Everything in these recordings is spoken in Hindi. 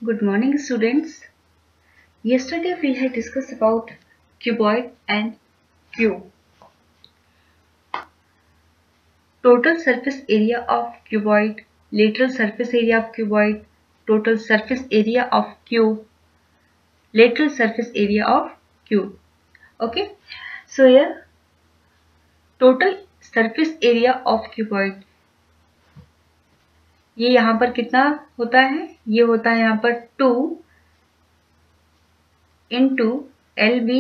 Good morning, students. Yesterday we had discussed about cuboid and cube. Total surface area of cuboid, lateral surface area of cuboid, total surface area of cube, lateral surface area of cube. Okay. So here total surface area of cuboid. ये यहाँ पर कितना होता है? ये होता है यहाँ पर 2 into LB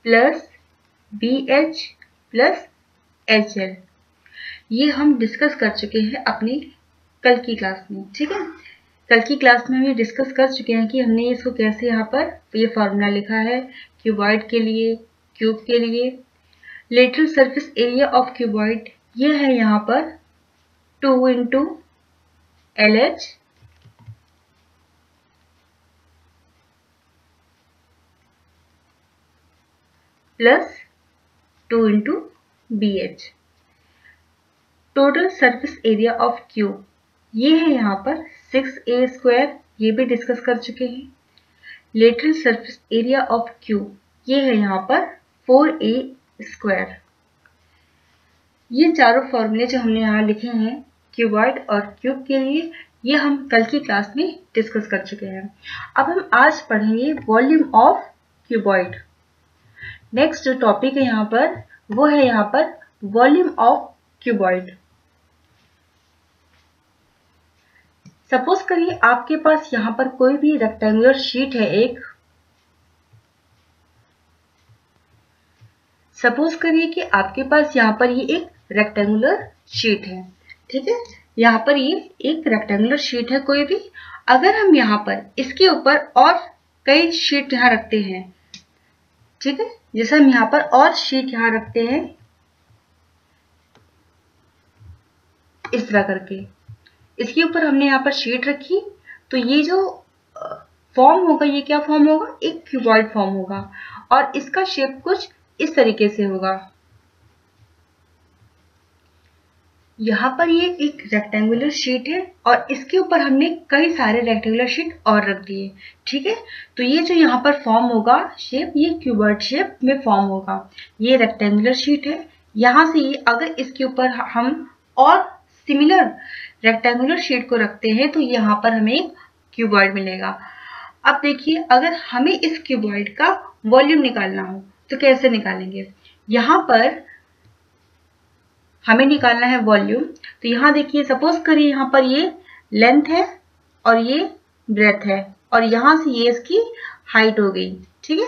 plus BH plus HL. ये हम डिस्कस कर चुके हैं अपनी कल की क्लास में, ठीक है। कल की क्लास में हम डिस्कस कर चुके हैं कि हमने इसको कैसे यहाँ पर ये फॉर्मूला लिखा है क्यूबॉइड के लिए, क्यूब के लिए। Lateral surface area of cuboid ये है यहाँ पर 2 into LH plus 2 into BH। Total surface area of cube ये है यहाँ पर 6a², ये भी डिस्कस कर चुके हैं। Lateral surface area of cube ये है यहाँ पर 4a²। ये चारों फॉर्मूले जो हमने यहाँ लिखे हैं क्यूबॉइड और क्यूब के लिए, ये हम कल की क्लास में डिस्कस कर चुके हैं। अब हम आज पढ़ेंगे वॉल्यूम ऑफ क्यूबॉइड। नेक्स्ट जो टॉपिक है यहाँ पर वो है यहाँ पर वॉल्यूम ऑफ क्यूबॉइड। सपोज करिए आपके पास यहाँ पर कोई भी रेक्टेंगुलर शीट है एक। सपोज करिए कि आपके पास यहाँ पर ये एक रेक्टेंगुलर शीट है, ठीक है। यहाँ पर ये एक रेक्टेंगुलर शीट है कोई भी। अगर हम यहाँ पर इसके ऊपर और कई शीट यहाँ रखते हैं, ठीक है, जैसे हम यहाँ पर और शीट यहाँ रखते हैं इस तरह करके, इसके ऊपर हमने यहाँ पर शीट रखी, तो ये जो फॉर्म होगा ये क्या फॉर्म होगा? एक क्यूबॉइड फॉर्म होगा और इसका शेप कुछ इस तरीके से होगा। यहाँ पर ये एक रेक्टेंगुलर शीट है और इसके ऊपर हमने कई सारे रेक्टेंगुलर शीट और रख दिए, ठीक है। तो ये जो यहाँ पर फॉर्म होगा शेप, ये क्यूबॉइड शेप में फॉर्म होगा। ये रेक्टेंगुलर शीट है, यहाँ से ये अगर इसके ऊपर हम और सिमिलर रेक्टेंगुलर शीट को रखते हैं तो यहाँ पर हमें एक क्यूबॉइड मिलेगा। अब देखिए, अगर हमें इस क्यूबॉइड का वॉल्यूम निकालना हो तो कैसे निकालेंगे? यहाँ पर हमें निकालना है वॉल्यूम। तो यहाँ देखिए, सपोज करिए यहाँ पर ये लेंथ है और ये ब्रेथ है और यहाँ से ये इसकी हाइट हो गई, ठीक है।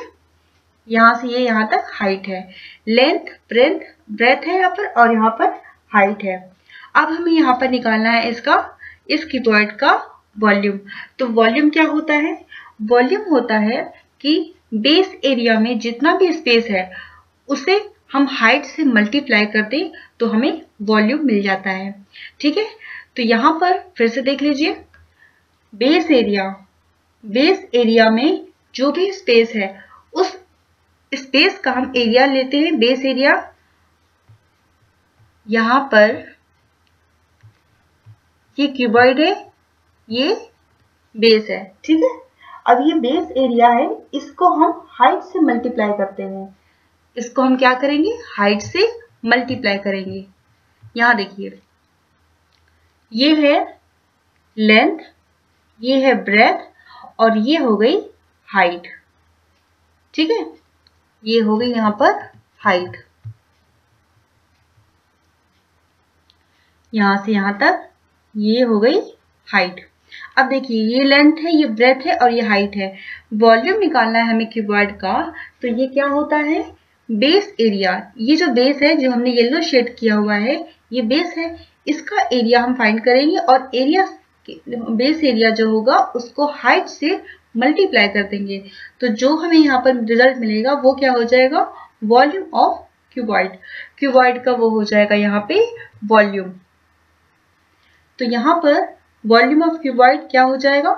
यहाँ से ये यहाँ तक हाइट है, लेंथ ब्रेथ है यहाँ पर और यहाँ पर हाइट है। अब हमें यहाँ पर निकालना है इसका, इस क्यूबॉइड का वॉल्यूम। तो वॉल्यूम क्या होता है? वॉल्यूम होता है कि बेस एरिया में जितना भी स्पेस है उसे हम हाइट से मल्टीप्लाई कर दें तो हमें वॉल्यूम मिल जाता है, ठीक है। तो यहाँ पर फिर से देख लीजिए, बेस एरिया में जो भी स्पेस है उस स्पेस का हम एरिया लेते हैं, बेस एरिया। यहाँ पर ये क्यूबॉइड है, ये बेस है, ठीक है। अब ये बेस एरिया है, इसको हम हाइट से मल्टीप्लाई करते हैं। इसको हम क्या करेंगे? हाइट से मल्टीप्लाई करेंगे। यहां देखिए, ये है लेंथ, ये है ब्रेथ और ये हो गई हाइट, ठीक है। ये हो गई यहां पर हाइट, यहां से यहां तक ये हो गई हाइट। अब देखिए, ये लेंथ है, ये ब्रेथ है और ये हाइट है। वॉल्यूम निकालना है हमें क्यूबॉइड का, तो ये क्या होता है? Base area. ये जो बेस है, जो हमने येलो शेड किया हुआ है, ये बेस है, इसका एरिया हम फाइंड करेंगे और एरिया बेस एरिया जो होगा उसको हाइट से मल्टीप्लाई कर देंगे। तो जो हमें यहाँ पर रिजल्ट मिलेगा वो क्या हो जाएगा? Volume of cuboid. क्यूबॉइड का वो हो जाएगा यहाँ पे वॉल्यूम। तो यहाँ पर वॉल्यूम ऑफ क्यूबॉइड क्या हो जाएगा?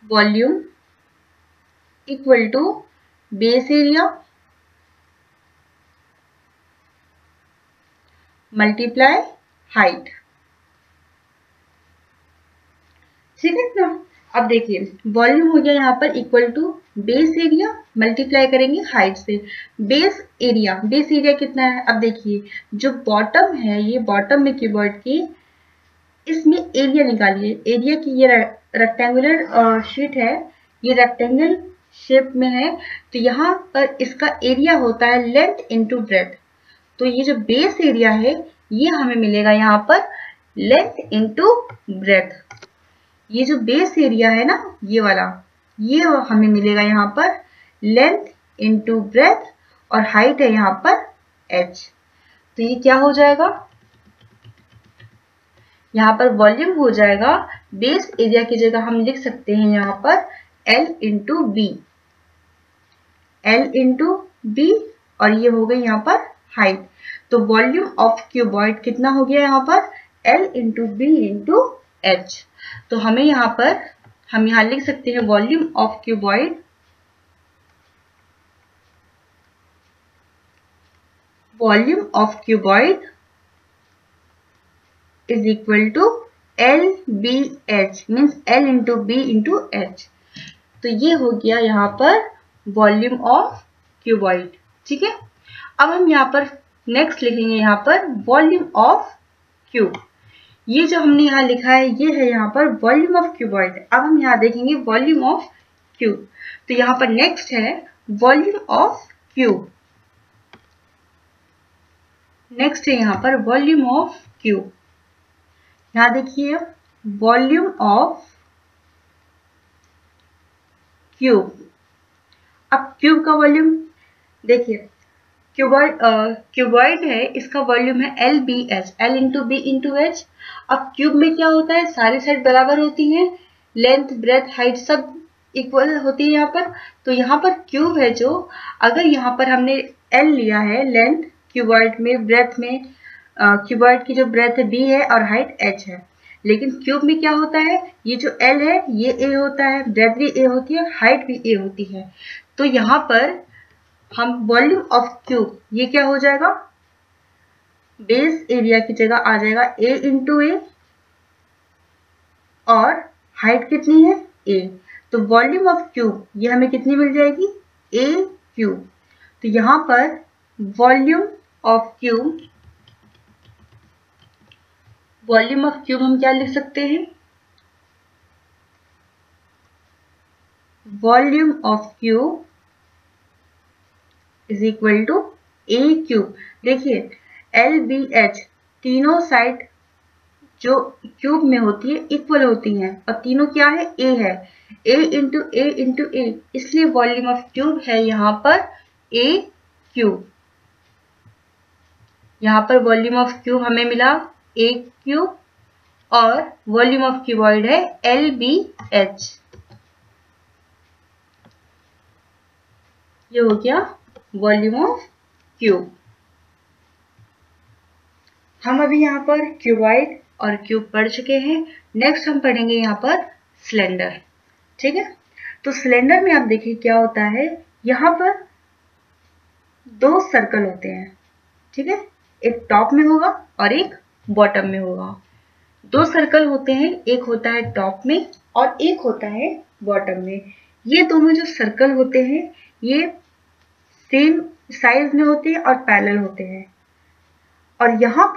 Volume equal to base area multiply height. ठीक है ना। अब देखिए वॉल्यूम हो गया यहाँ पर equal to base area multiply करेंगे हाइट से। बेस एरिया कितना है? अब देखिए जो बॉटम है, ये बॉटम में क्यूबॉइड की, इसमें एरिया निकालिए। एरिया की ये रेक्टेंगुलर शीट है, ये रेक्टेंगल शेप में है, तो यहाँ पर इसका एरिया होता है लेंथ इंटू ब्रेथ। तो ये जो बेस एरिया है ये हमें मिलेगा यहाँ पर लेंथ इंटू ब्रेथ। ये जो बेस एरिया है ना ये वाला, ये हमें मिलेगा यहाँ पर लेंथ इंटू ब्रेथ, और हाइट है यहाँ पर h। तो ये क्या हो जाएगा? यहाँ पर वॉल्यूम हो जाएगा, बेस एरिया की जगह हम लिख सकते हैं यहाँ पर L into B, L into B, और ये हो गई यहाँ पर हाइट। तो वॉल्यूम ऑफ क्यूबॉइड कितना हो गया यहाँ पर? L into B into H. तो हमें यहाँ पर हम यहाँ लिख सकते हैं volume of cuboid, volume of cuboid is equal to L B H, means L into B into H. तो ये हो गया यहाँ पर वॉल्यूम ऑफ क्यूबॉइड। ठीक है, अब हम यहाँ पर नेक्स्ट लिखेंगे यहाँ पर वॉल्यूम ऑफ क्यूब। ये जो हमने यहाँ लिखा है ये है यहाँ पर वॉल्यूम ऑफ क्यूबॉइड। अब हम यहाँ देखेंगे वॉल्यूम ऑफ क्यूब। तो यहाँ पर नेक्स्ट है वॉल्यूम ऑफ क्यूब, नेक्स्ट है यहाँ पर वॉल्यूम ऑफ क्यूब। यहाँ देखिए वॉल्यूम ऑफ क्यूब। अब क्यूब का वॉल्यूम देखिए, क्यूबॉइड है, इसका वॉल्यूम है L B H, L into B into H. अब क्यूब में क्या होता है, सारी साइड बराबर होती हैं, लेंथ ब्रेथ हाइट सब इक्वल होती है यहाँ पर। तो यहाँ पर क्यूब है जो, अगर यहाँ पर हमने एल लिया है लेंथ क्यूबॉइड में, ब्रेथ में क्यूबॉइड की जो ब्रेथ है बी है और हाइट एच है, लेकिन क्यूब में क्या होता है, ये जो एल है ये ए होता है, ब्रेथ भी ए होती है, हाइट भी ए होती है। तो यहाँ पर हम वॉल्यूम ऑफ क्यूब, ये क्या हो जाएगा, बेस एरिया की जगह आ जाएगा ए इंटू ए, और हाइट कितनी है ए। तो वॉल्यूम ऑफ क्यूब ये हमें कितनी मिल जाएगी, ए क्यूब। तो यहाँ पर volume of cube, volume of cube हम क्या लिख सकते हैं, volume of cube is equal to A cube. देखिए एल बी एच तीनों साइड जो क्यूब में होती है इक्वल होती हैं, और तीनों क्या है, ए है, ए इंटू ए इंटू ए, इसलिए वॉल्यूम ऑफ क्यूब है यहाँ पर ए क्यूब। यहाँ पर वॉल्यूम ऑफ क्यूब हमें मिला ए क्यूब, और वॉल्यूम ऑफ क्यूबॉइड है एल बी एच। ये हो गया वॉल्यूम ऑफ क्यूब। हम अभी यहाँ पर क्यूबॉइड और क्यूब पढ़ चुके हैं। नेक्स्ट हम पढ़ेंगे यहाँ पर सिलेंडर। ठीक है, तो सिलेंडर में आप देखिए क्या होता है, यहाँ पर दो सर्कल होते हैं। ठीक है, एक टॉप में होगा और एक बॉटम में होगा। दो सर्कल होते हैं, एक होता है टॉप में और एक होता है बॉटम में। ये दोनों जो सर्कल होते हैं ये सेम साइज में होते हैं और पैरेलल होते हैं। और यहाँ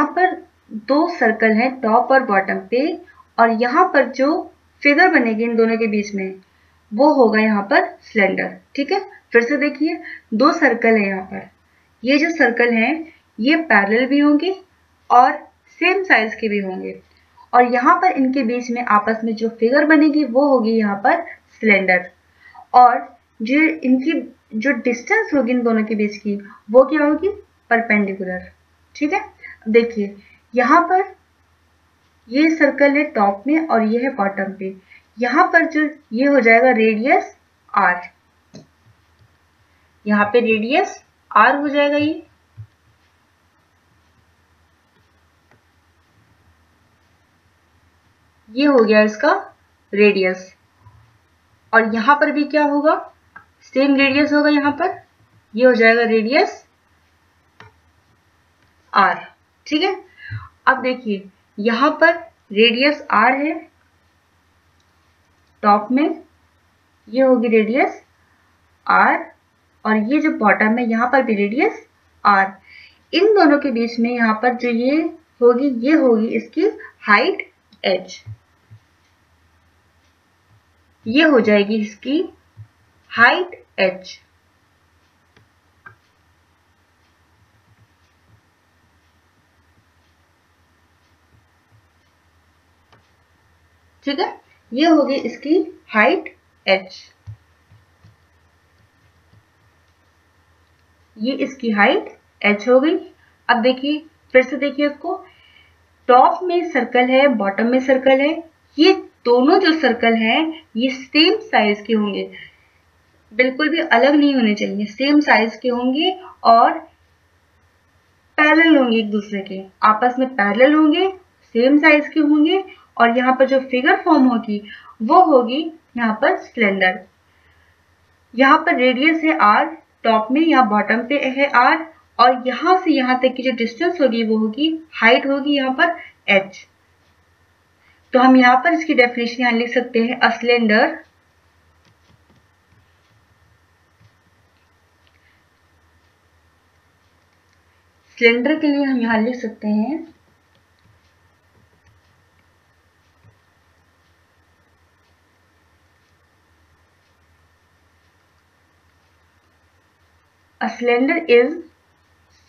पर दो सर्कल हैं टॉप और बॉटम पे, और यहाँ पर जो फिगर बनेगी इन दोनों के बीच में वो होगा यहाँ पर सिलेंडर। ठीक है, फिर से देखिए दो सर्कल है यहाँ पर, ये जो सर्कल हैं ये पैरेलल भी होंगे और सेम साइज के भी होंगे, और यहाँ पर इनके बीच में आपस में जो फिगर बनेगी वो होगी यहाँ पर सिलेंडर। और जो इनकी जो डिस्टेंस होगी इन दोनों के बीच की वो क्या होगी, परपेंडिकुलर। ठीक है, देखिए यहाँ पर ये सर्कल है टॉप में और ये है बॉटम पे, यहाँ पर जो ये हो जाएगा रेडियस आर, यहाँ पे रेडियस आर हो जाएगा, ये हो गया इसका रेडियस। और यहाँ पर भी क्या होगा, सेम रेडियस होगा, यहाँ पर ये हो जाएगा रेडियस r। ठीक है, अब देखिए यहां पर रेडियस r है टॉप में, ये होगी रेडियस r, और ये जो बॉटम है यहाँ पर भी रेडियस r। इन दोनों के बीच में यहाँ पर जो ये होगी इसकी हाइट h। ये हो जाएगी इसकी हाइट h। ठीक है, ये होगी इसकी हाइट h। ये इसकी हाइट h हो गई। अब देखिए फिर से देखिए इसको, टॉप में सर्कल है, बॉटम में सर्कल है, ये दोनों जो सर्कल हैं ये सेम साइज के होंगे, बिल्कुल भी अलग नहीं होने चाहिए, सेम साइज के होंगे और पैरेलल होंगे, एक दूसरे के आपस में पैरेलल होंगे, सेम साइज के होंगे, और यहाँ पर जो फिगर फॉर्म होगी वो होगी यहाँ पर सिलेंडर। यहाँ पर रेडियस है r टॉप में, यहाँ बॉटम पे है r, और यहाँ से यहाँ तक की जो डिस्टेंस होगी वो होगी हाइट, होगी यहाँ पर h। तो हम यहाँ पर इसकी डेफिनेशन यहाँ लिख सकते हैं, अ सिलेंडर सिलेंडर के लिए हम यहाँ लिख सकते हैं a cylinder is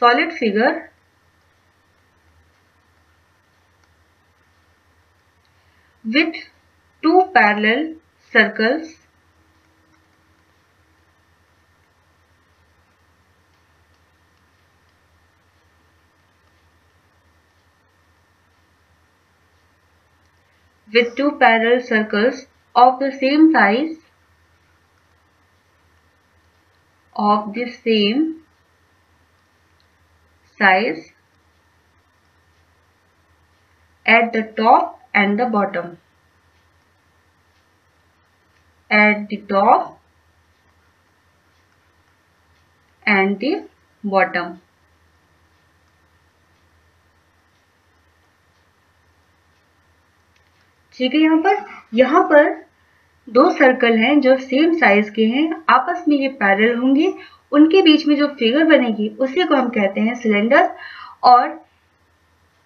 solid figure with two parallel circles of the same size at the top and the bottom. At the top and the bottom. ठीक है, यहाँ पर दो सर्कल हैं जो सेम साइज के हैं, आपस में ये पैरेलल होंगे, उनके बीच में जो फिगर बनेगी उसी को हम कहते हैं सिलेंडर। और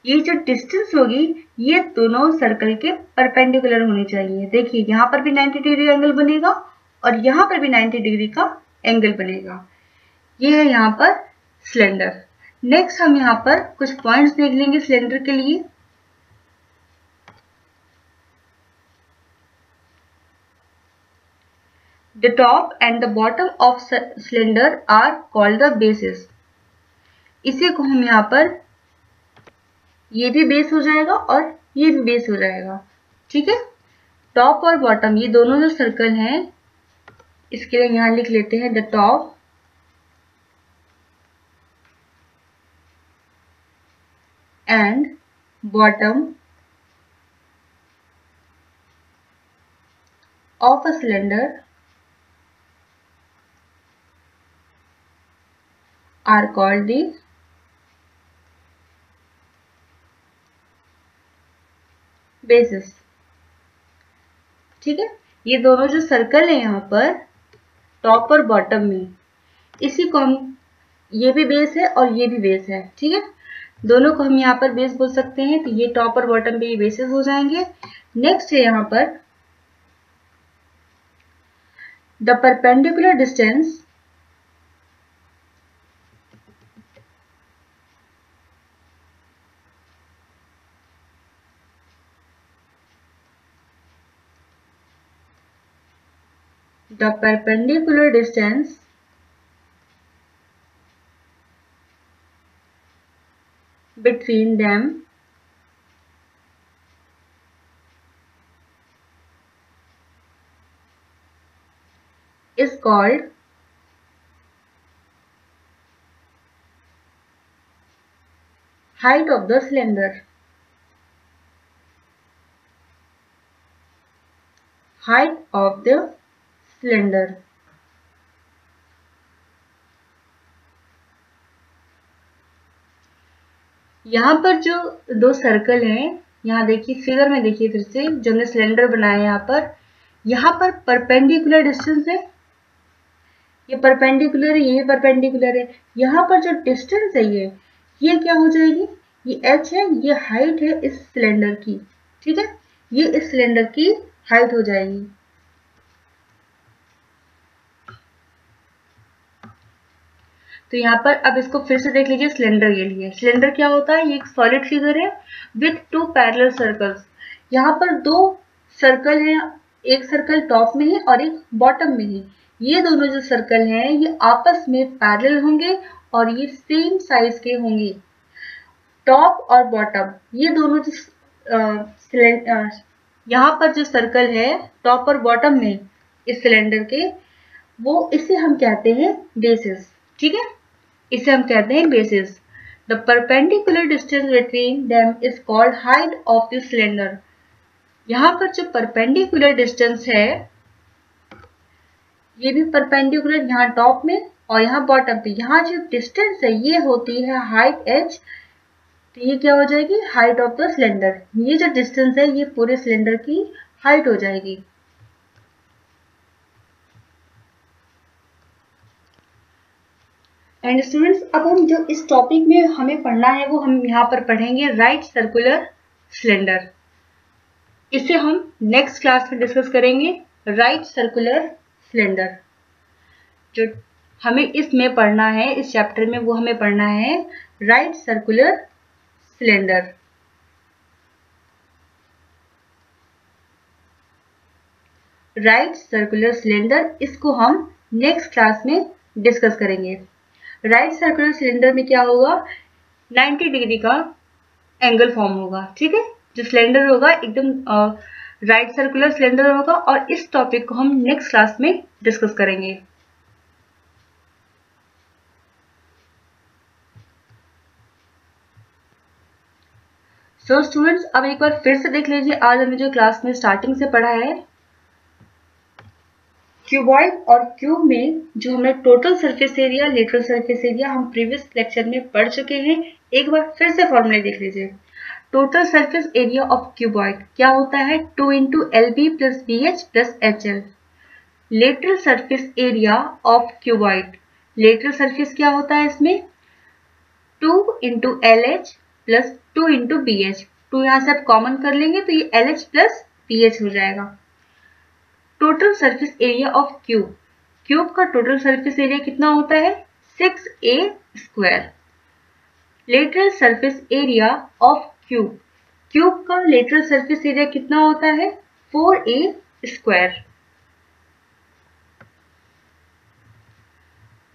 ये जो डिस्टेंस होगी ये दोनों सर्कल के परपेंडिकुलर होनी चाहिए। देखिए यहाँ पर भी 90 डिग्री एंगल बनेगा और यहाँ पर भी 90 डिग्री का एंगल बनेगा। ये है यहाँ पर सिलेंडर। नेक्स्ट हम यहाँ पर कुछ पॉइंट्स देख लेंगे सिलेंडर के लिए। The top and the bottom of cylinder are called the bases. इसी को हम यहाँ पर, ये भी बेस हो जाएगा और ये भी बेस हो जाएगा। ठीक है, टॉप और बॉटम ये दोनों जो सर्कल हैं, इसके लिए यहाँ लिख लेते हैं the top and bottom of a cylinder are called the bases। ठीक है, ये दोनों जो सर्कल है यहाँ पर टॉप और बॉटम में, इसी को हम, ये भी बेस है और ये भी बेस है। ठीक है, दोनों को हम यहाँ पर बेस बोल सकते हैं, तो ये टॉप और बॉटम पे ये बेसेस हो जाएंगे। नेक्स्ट है यहाँ पर the perpendicular distance between them is called height of the cylinder। Height of the cylinder। यहाँ पर जो दो सर्कल हैं, यहाँ देखिए फिगर में, देखिए फिर से जो हमने सिलेंडर बनाया है, यहाँ पर परपेंडिकुलर डिस्टेंस है, ये परपेंडिकुलर है, ये परपेंडिकुलर है। यहाँ पर जो डिस्टेंस है ये क्या हो जाएगी, ये h है, ये हाइट है इस सिलेंडर की, ठीक है, ये इस सिलेंडर की हाइट हो जाएगी। तो यहाँ पर अब इसको फिर से देख लीजिए सिलेंडर के लिए। सिलेंडर क्या होता है, ये एक सॉलिड फिगर है विथ टू पैरेलल सर्कल्स। यहाँ पर दो सर्कल हैं, एक सर्कल टॉप में है और एक बॉटम में है। ये दोनों जो सर्कल हैं ये आपस में पैरेलल होंगे और ये सेम साइज के होंगे। टॉप और बॉटम ये दोनों जो यहाँ पर जो सर्कल है टॉप और बॉटम में इस सिलेंडर के, वो इसे हम कहते हैं बेसिस, ठीक है, इसे हम कहते हैं basis. The perpendicular distance between them is called height of the cylinder. यहाँ पर जो परपेंडिकुलर डिस्टेंस है, ये भी परपेंडिकुलर यहाँ टॉप में और यहाँ बॉटम पे, यहाँ जो डिस्टेंस है ये होती है हाइट h। तो ये क्या हो जाएगी, हाइट ऑफ द सिलेंडर। ये जो डिस्टेंस है ये पूरे सिलेंडर की हाइट हो जाएगी। एंड स्टूडेंट्स, अब हम जो इस टॉपिक में हमें पढ़ना है वो हम यहाँ पर पढ़ेंगे राइट सर्कुलर सिलेंडर। इसे हम नेक्स्ट क्लास में डिस्कस करेंगे। राइट सर्कुलर सिलेंडर जो हमें इसमें पढ़ना है, इस चैप्टर में, वो हमें पढ़ना है right circular cylinder. Right circular cylinder, इसको हम नेक्स्ट क्लास में डिस्कस करेंगे। राइट सर्कुलर सिलेंडर में क्या होगा, 90 डिग्री का एंगल फॉर्म होगा, ठीक है। जो सिलेंडर होगा एकदम राइट सर्कुलर सिलेंडर होगा और इस टॉपिक को हम नेक्स्ट क्लास में डिस्कस करेंगे। सो स्टूडेंट्स, अब एक बार फिर से देख लीजिए आज हमने जो क्लास में स्टार्टिंग से पढ़ा है। क्यूबॉइड और क्यूब में जो हमने total surface area, lateral surface area हम प्रीवियस लेक्चर में पढ़ चुके हैं। एक बार फिर से फॉर्मूले देख लीजिए। Total surface area of cuboid क्या होता है, 2 × LB + BH + HL। Lateral surface area of cuboid, lateral surface क्या होता है इसमें, 2 × LH + 2 × BH। 2 यहाँ से आप कॉमन कर लेंगे तो ये LH + BH हो जाएगा। Total surface area of cube, cube का टोटल सरफेस एरिया कितना होता है, 6A²। Lateral surface area of cube, cube का लेटरल सरफेस एरिया कितना होता है, 4A²।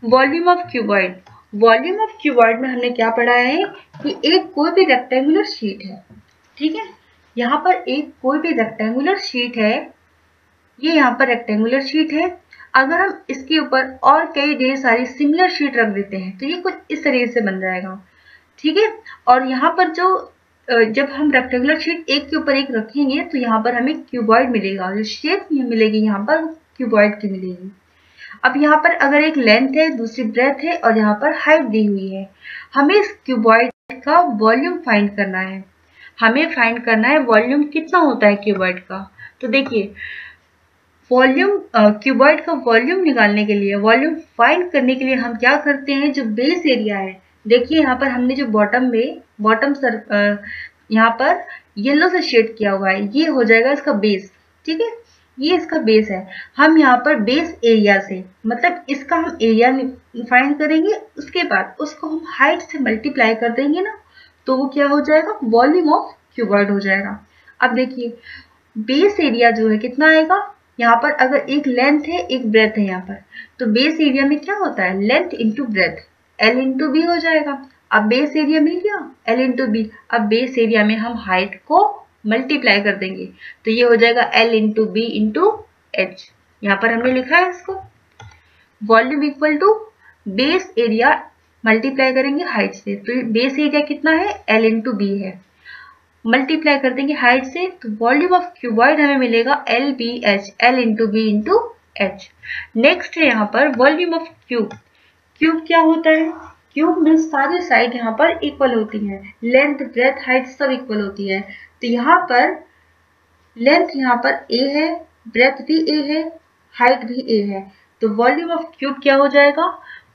Volume of cuboid, volume of cuboid में हमने क्या पढ़ा है कि एक कोई भी रेक्टेंगुलर शीट है, ठीक है, यहाँ पर एक कोई भी रेक्टेंगुलर शीट है, ये यहाँ पर रेक्टेंगुलर शीट है। अगर हम इसके ऊपर और कई ढेर सारी सिमिलर शीट रख देते हैं तो ये कुछ इस तरीके से बन जाएगा, ठीक है। और यहाँ पर जो जब हम रेक्टेंगुलर शीट एक के ऊपर एक रखेंगे तो यहाँ पर हमें क्यूबॉइड मिलेगा, जो शेप मिलेगी यहाँ पर क्यूबॉइड की मिलेगी। अब यहाँ पर अगर एक लेंथ है, दूसरी ब्रेथ है और यहाँ पर हाइट दी हुई है, हमें इस क्यूबॉइड का वॉल्यूम फाइंड करना है। हमें फाइंड करना है वॉल्यूम कितना होता है क्यूबॉइड का। तो देखिए, वॉल्यूम क्यूबॉइड का वॉल्यूम निकालने के लिए, वॉल्यूम फाइंड करने के लिए हम क्या करते हैं, जो बेस एरिया है, देखिए यहाँ पर हमने जो यहाँ पर येलो से शेड किया हुआ है, ये हो जाएगा इसका बेस, ठीक है, ये इसका बेस है। हम यहाँ पर बेस एरिया से, मतलब इसका हम एरिया फाइंड करेंगे, उसके बाद उसको हम हाइट से मल्टीप्लाई कर देंगे ना, तो वो क्या हो जाएगा, वॉल्यूम ऑफ क्यूबॉइड हो जाएगा। अब देखिए बेस एरिया जो है कितना आएगा, यहाँ पर अगर एक लेंथ है एक ब्रेथ है यहाँ पर, तो बेस एरिया में क्या होता है, length into breadth, L × B हो जाएगा। अब बेस एरिया मिल गया, L × B। अब बेस एरिया में हम हाइट को मल्टीप्लाई कर देंगे तो ये हो जाएगा L × B × H। यहाँ पर हमने लिखा है इसको, volume equal to base area multiply करेंगे हाइट से, तो बेस एरिया कितना है, L × B है, मल्टीप्लाई कर देंगे हाइट से, तो वॉल्यूम ऑफ क्यूबॉइड हमें मिलेगा LBH, L × B × H। Next है यहाँ पर वॉल्यूम ऑफ क्यूब। क्यूब क्या होता है, क्यूब में सारी साइड यहाँ पर इक्वल होती हैं, लेंथ ब्रेथ हाइट सब इक्वल होती है। तो यहाँ पर लेंथ यहाँ पर a है, ब्रेथ भी a है, हाइट भी a है, तो वॉल्यूम ऑफ क्यूब क्या हो जाएगा,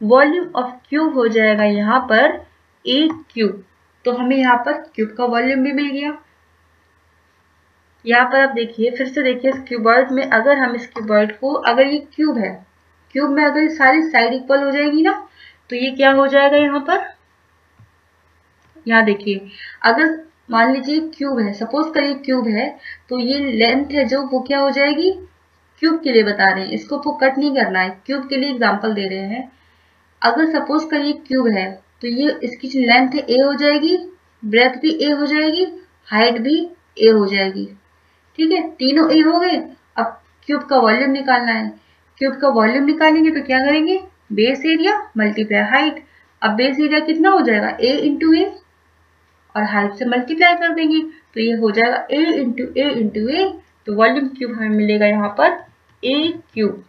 वॉल्यूम ऑफ क्यूब हो जाएगा यहाँ पर a क्यूब। तो हमें यहाँ पर क्यूब का वॉल्यूम भी मिल गया। यहाँ पर आप देखिए, फिर से देखिए, इस क्यूबॉइड में अगर हम इस क्यूबॉइड को, अगर ये क्यूब है, क्यूब में अगर सारी साइड इक्वल हो जाएगी ना, तो ये क्या हो जाएगा यहाँ पर, यहाँ देखिए, अगर मान लीजिए क्यूब है, सपोज करिए क्यूब है, तो ये लेंथ है जो वो क्या हो जाएगी, क्यूब के लिए बता रहे हैं, इसको आपको कट नहीं करना है, क्यूब के लिए एग्जांपल दे रहे हैं। अगर सपोज करिए क्यूब है, तो ये इसकी जो लेंथ है a हो जाएगी, ब्रेथ भी a हो जाएगी, हाइट भी a हो जाएगी। ठीक है, तीनों a हो गए। अब क्यूब का वॉल्यूम निकालना है, क्यूब का वॉल्यूम निकालेंगे तो क्या करेंगे, बेस एरिया मल्टीप्लाई हाइट। अब बेस एरिया कितना हो जाएगा, a इंटू ए, और हाइट से मल्टीप्लाई कर देंगे, तो ये हो जाएगा a इंटू ए इंटू ए, तो वॉल्यूम क्यूब हमें मिलेगा यहाँ पर a क्यूब।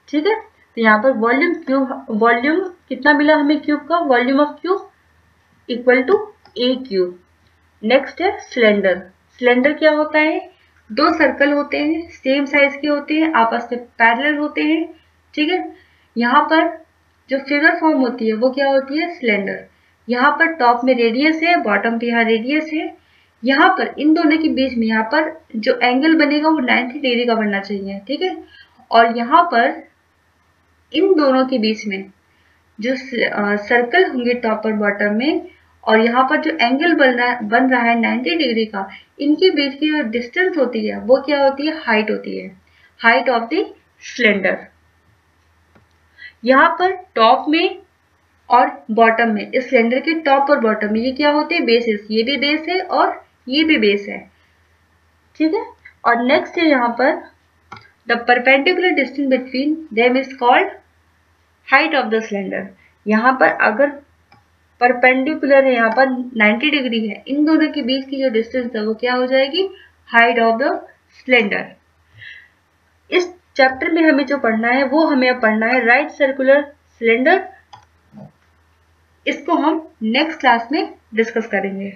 ठीक है, तो यहाँ पर वॉल्यूम क्यूब, वॉल्यूम कितना मिला हमें क्यूब का, volume of cube equal to a cube. Next है सिलेंडर। सिलेंडर क्या होता है, दो सर्कल होते हैं, सेम साइज के होते हैं, आपस में पैरेलल होते हैं। ठीक है, यहाँ पर जो फिगर फॉर्म होती है वो क्या होती है, सिलेंडर। यहाँ पर टॉप में रेडियस है, बॉटम पे यहाँ रेडियस है। यहाँ पर इन दोनों के बीच में यहाँ पर जो एंगल बनेगा वो 90 डिग्री का बनना चाहिए। ठीक है, और यहाँ पर इन दोनों के बीच में जो सर्कल होंगे टॉप और बॉटम में, और यहाँ पर जो एंगल बन रहा है 90 डिग्री का, इनके बीच की जो डिस्टेंस होती है वो क्या होती है, हाइट होती है, हाइट ऑफ द सिलेंडर। यहाँ पर टॉप में और बॉटम में, इस सिलेंडर के टॉप और बॉटम में ये क्या होते हैं, बेसेस, ये भी बेस है और ये भी बेस है। ठीक है, और नेक्स्ट है यहाँ पर the perpendicular distance between them is called height of the cylinder. यहाँ पर अगर परपेंडिकुलर है, यहाँ पर 90 डिग्री है, इन दोनों के बीच की जो डिस्टेंस है वो क्या हो जाएगी, हाइट ऑफ द सिलेंडर। इस चैप्टर में हमें जो पढ़ना है वो हमें अब पढ़ना है राइट सर्कुलर सिलेंडर। इसको हम नेक्स्ट क्लास में डिस्कस करेंगे।